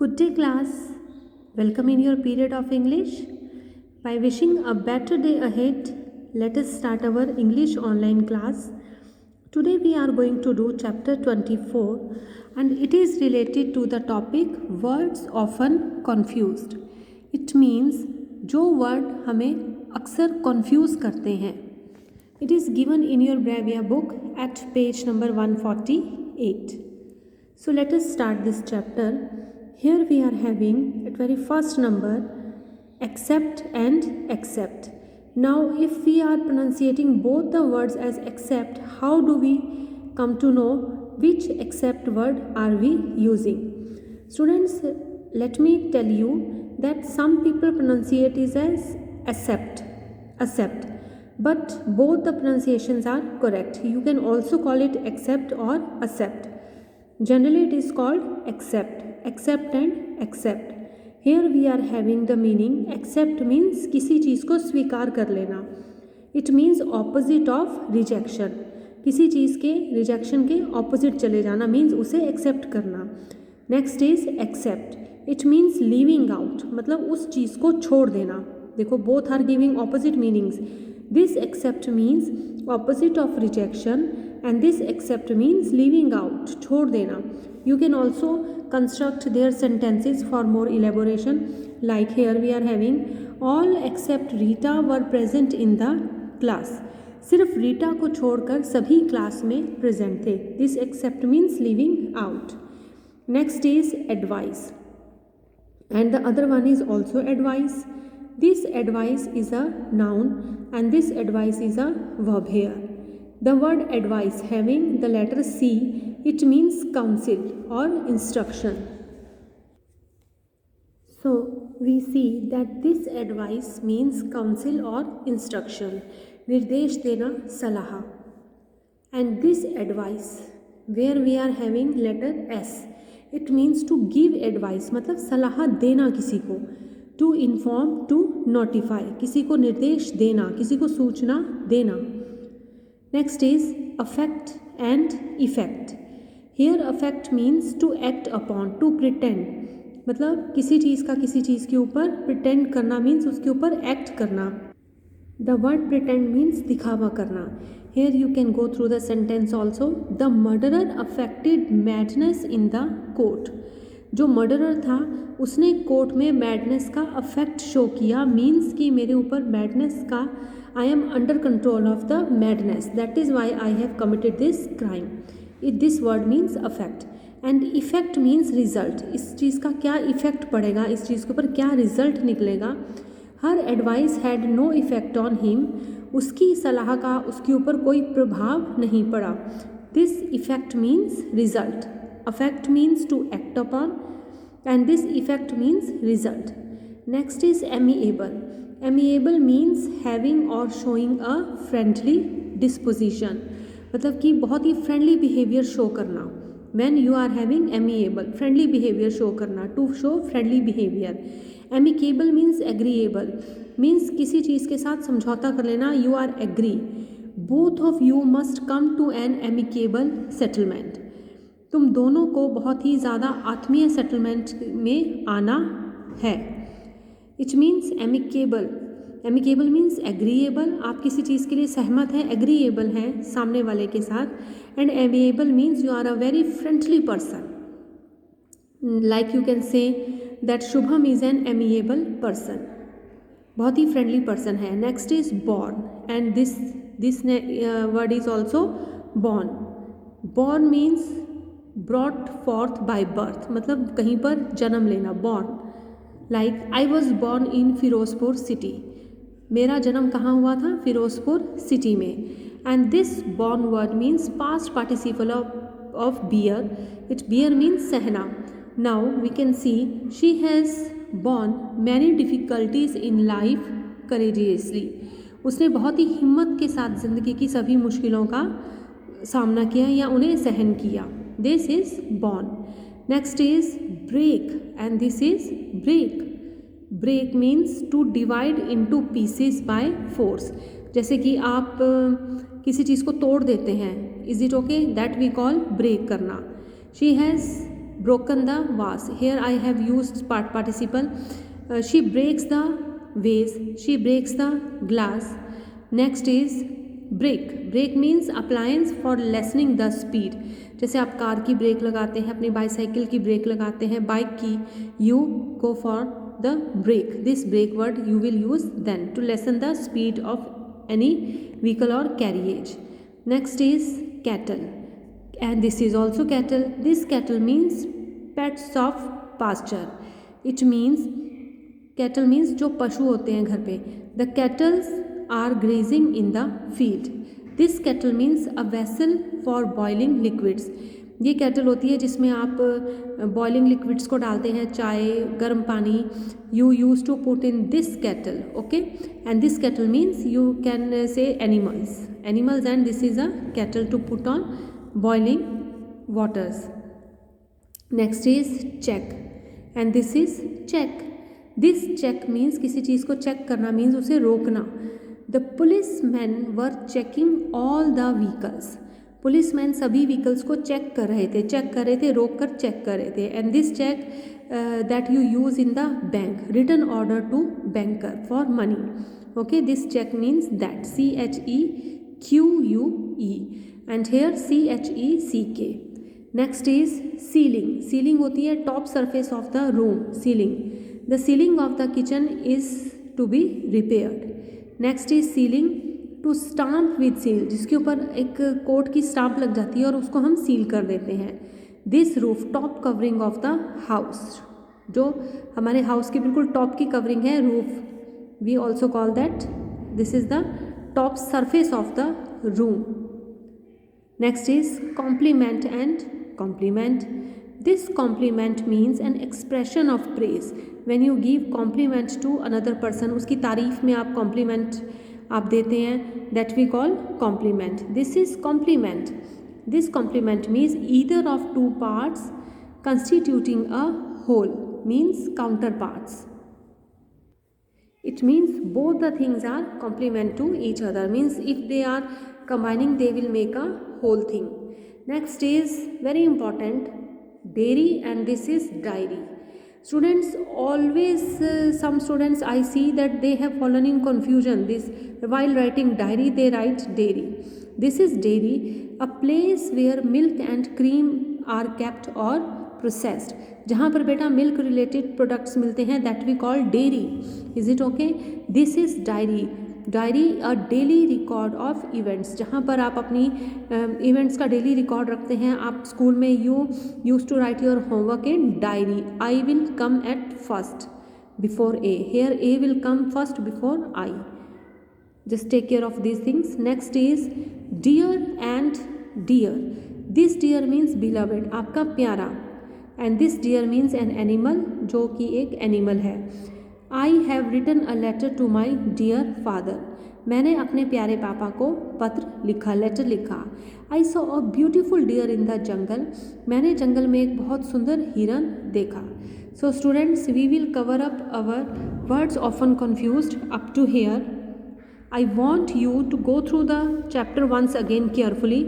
Good day, class. Welcome in your period of English. By wishing a better day ahead, let us start our English online class. Today we are going to do chapter 24 and it is related to the topic words often confused. It means जो word हमें अक्सर confuse करते हैं. It is given in your Bravia book at page number 148. So let us start this chapter. Here we are having at very first number accept and accept. Now if we are pronunciating both the words as accept, how do we come to know which accept word are we using? Students, let me tell you that some people pronunciate it as accept, but both the pronunciations are correct. You can also call it accept or accept. Generally it is called accept and accept. Here we are having the meaning accept means किसी चीज़ को स्वीकार कर लेना. It means opposite of rejection. किसी चीज़ के rejection के opposite चले जाना means उसे accept करना. Next is accept. It means leaving out, मतलब उस चीज़ को छोड़ देना. देखो both are giving opposite meanings. This accept means opposite of rejection and this accept means leaving out, छोड़ देना. You can also construct their sentences for more elaboration. Like here we are having all except Rita were present in the class. सिर्फ रीटा को छोड़कर सभी class में present थे. This accept means leaving out. Next is advice and the other one is also advice. This advice is a noun and this advice is a verb here. The word advice having the letter C, it means counsel or instruction. So we see that this advice means counsel or instruction. निर्देश देना, सलाह. And this advice where we are having letter S, it means to give advice, मतलब सलाह देना किसी को. To inform, to notify, किसी को निर्देश देना, किसी को सूचना देना. Next is affect and effect. Here affect means to act upon, to pretend. मतलब किसी चीज़ का किसी चीज़ के ऊपर pretend करना means उसके ऊपर act करना. The word pretend means दिखावा करना. Here you can go through the sentence also. The murderer affected madness in the court. जो मर्डरर था उसने कोर्ट में मैडनेस का अफेक्ट शो किया मीन्स कि मेरे ऊपर मैडनेस का I am under control of the madness, that is why I have committed this crime. This word means affect and effect means result. इस चीज़ का क्या इफेक्ट पड़ेगा, इस चीज़ के ऊपर क्या रिजल्ट निकलेगा. Her advice had no effect on him. उसकी सलाह का उसके ऊपर कोई प्रभाव नहीं पड़ा. This effect means result. Affect means to act upon and this effect means result. Next is amiable. Amiable means having or showing a friendly disposition. मतलब कि बहुत ही friendly behavior show करना. When you are having amiable, friendly behavior show करना, to show friendly behavior. Amicable means agreeable. Means किसी चीज़ के साथ समझौता कर लेना, you are agree. Both of you must come to an amicable settlement. तुम दोनों को बहुत ही ज़्यादा आत्मीय सेटलमेंट में आना है. It means amicable. Amicable means agreeable. आप किसी चीज़ के लिए सहमत हैं, एग्रीएबल हैं सामने वाले के साथ. And amiable means you are a very friendly person. Like you can say that Shubham is an amiable person. बहुत ही फ्रेंडली पर्सन है. Next is born and this word is also borne. Born means brought forth by birth, मतलब कहीं पर जन्म लेना. Born like I was born in Ferozepur city. मेरा जन्म कहाँ हुआ था, फिरोजपुर सिटी में. And this born word means past participle of bear. It bear means सहना. Now we can see she has borne many difficulties in life courageously. उसने बहुत ही हिम्मत के साथ ज़िंदगी की सभी मुश्किलों का सामना किया या उन्हें सहन किया. This is born. Next is break and this is break. Break means to divide into pieces by force. जैसे कि आप किसी चीज़ को तोड़ देते हैं. Is it okay? That we call break करना. She has broken the vase. Here I have used participle. She breaks the vase. She breaks the glass. Next is brake. Brake means appliance for lessening the speed. जैसे आप car की break लगाते हैं, अपनी bicycle की break लगाते हैं, bike की, you go for the brake. This brake word you will use then to lessen the speed of any vehicle or carriage. Next is cattle, and this is also cattle. This cattle means pets of pasture. It means cattle means जो पशु होते हैं घर पे. The cattle are grazing in the field. This kettle means a vessel for boiling liquids. ये kettle होती है जिसमें आप boiling liquids को डालते हैं, चाय, गर्म पानी. You used to put in this kettle, okay? And this kettle means you can say animals, and this is a kettle to put on boiling waters. Next is check, and this is check. This check means किसी चीज़ को check करना means उसे रोकना. The policemen were checking all the vehicles. Policeman सभी vehicles को check कर रहे थे, रोक कर चेक कर रहे थे. And this cheque that you use in the bank, written order to banker for money. Okay, this cheque means that, CHEQUE, and here CHECK. Next is ceiling. Ceiling होती है top surface of the room, ceiling. The ceiling of the kitchen is to be repaired. Next is sealing to stamp with seal, जिसके ऊपर एक coat की stamp लग जाती है और उसको हम सील कर देते हैं. This roof, top covering of the house, जो हमारे हाउस की बिल्कुल टॉप की कवरिंग है, roof. We also call that, this is the top surface of the room. Next is complement and compliment. This compliment means an expression of praise. When you give compliment to another person, उसकी तारीफ में आप compliment आप देते हैं, that we call compliment. This is compliment. This compliment means either of two parts constituting a whole, means counterparts. It means both the things are complement to each other, means if they are combining they will make a whole thing. Next is very important, dairy, and this is diary. Students always some students I see that they have fallen in confusion. This, while writing diary they write dairy. This is dairy, a place where milk and cream are kept or processed. जहाँ पर बेटा milk related products मिलते हैं, that we call dairy. Is it okay? This is diary. Diary a daily record of events, जहाँ पर आप अपनी events का डेली रिकॉर्ड रखते हैं. आप स्कूल में you use to write your homework in diary. I will come at first before A. Here A will come first before I. Just take care of these things. Next is dear and deer. This dear means beloved, आपका प्यारा. And this dear means an animal, जो कि एक animal है. I have written a letter to my dear father. मैंने अपने प्यारे पापा को पत्र लिखा, लेटर लिखा. I saw a beautiful deer in the jungle. मैंने जंगल में एक बहुत सुंदर हिरन देखा. So students, we will cover up our words often confused up to here. I want you to go through the chapter once again carefully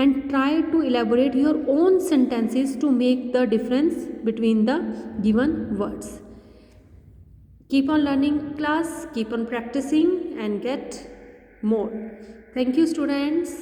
and try to elaborate your own sentences to make the difference between the given words. Keep on learning class, keep on practicing and get more. Thank you students.